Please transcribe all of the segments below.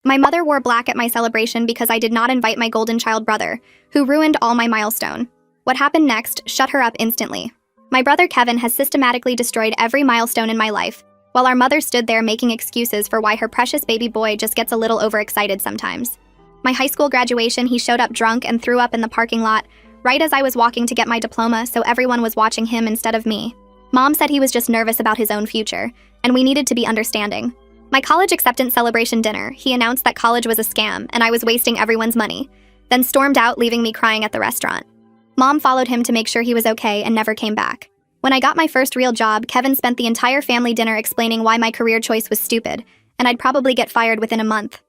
My mother wore black at my celebration because I did not invite my golden child brother, who ruined all my milestone. What happened next shut her up instantly. My brother Kevin has systematically destroyed every milestone in my life, while our mother stood there making excuses for why her precious baby boy just gets a little overexcited sometimes. My high school graduation, he showed up drunk and threw up in the parking lot, right as I was walking to get my diploma, so everyone was watching him instead of me. Mom said he was just nervous about his own future, and we needed to be understanding. My college acceptance celebration dinner, he announced that college was a scam and I was wasting everyone's money, then stormed out, leaving me crying at the restaurant. Mom followed him to make sure he was okay and never came back. When I got my first real job, Kevin spent the entire family dinner explaining why my career choice was stupid, and I'd probably get fired within a month.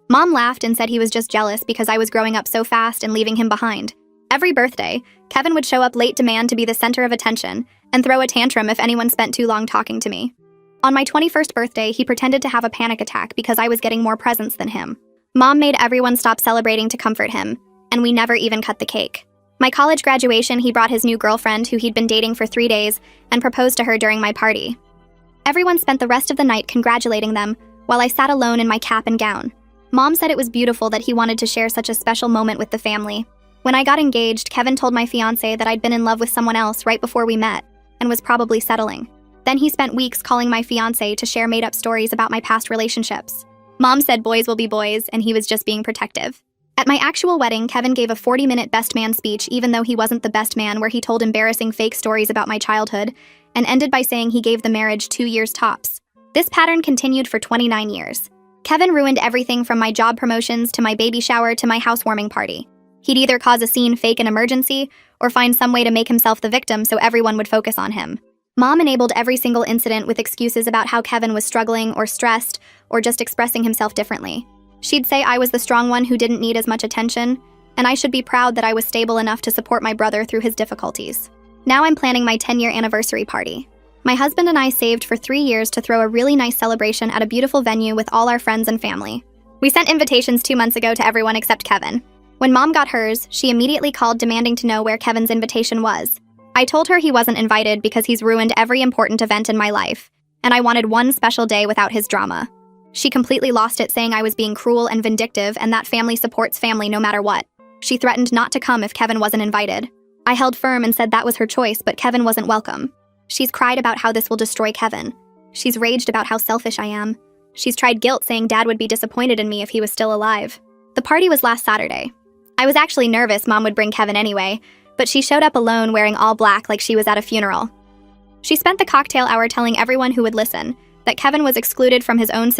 Mom laughed and said he was just jealous because I was growing up so fast and leaving him behind. Every birthday, Kevin would show up late, demand to be the center of attention, and throw a tantrum if anyone spent too long talking to me. On my 21st birthday, he pretended to have a panic attack because I was getting more presents than him. Mom made everyone stop celebrating to comfort him, and we never even cut the cake. My college graduation, he brought his new girlfriend, who he'd been dating for 3 days, and proposed to her during my party. Everyone spent the rest of the night congratulating them, while I sat alone in my cap and gown. Mom said it was beautiful that he wanted to share such a special moment with the family. When I got engaged, Kevin told my fiancé that I'd been in love with someone else right before we met, and was probably settling. Then he spent weeks calling my fiancé to share made-up stories about my past relationships. Mom said boys will be boys, and he was just being protective. At my actual wedding, Kevin gave a 40-minute best man speech, even though he wasn't the best man, where he told embarrassing fake stories about my childhood, and ended by saying he gave the marriage 2 years tops. This pattern continued for 29 years. Kevin ruined everything from my job promotions to my baby shower to my housewarming party. He'd either cause a scene, fake an emergency, or find some way to make himself the victim so everyone would focus on him. Mom enabled every single incident with excuses about how Kevin was struggling or stressed or just expressing himself differently. She'd say I was the strong one who didn't need as much attention, and I should be proud that I was stable enough to support my brother through his difficulties. Now I'm planning my 10-year anniversary party. My husband and I saved for 3 years to throw a really nice celebration at a beautiful venue with all our friends and family. We sent invitations 2 months ago to everyone except Kevin. When Mom got hers, she immediately called demanding to know where Kevin's invitation was. I told her he wasn't invited because he's ruined every important event in my life, and I wanted one special day without his drama. She completely lost it, saying I was being cruel and vindictive and that family supports family no matter what. She threatened not to come if Kevin wasn't invited. I held firm and said that was her choice, but Kevin wasn't welcome. She's cried about how this will destroy Kevin. She's raged about how selfish I am. She's tried guilt, saying Dad would be disappointed in me if he was still alive. The party was last Saturday. I was actually nervous Mom would bring Kevin anyway, but she showed up alone wearing all black like she was at a funeral. She spent the cocktail hour telling everyone who would listen that Kevin was excluded from his own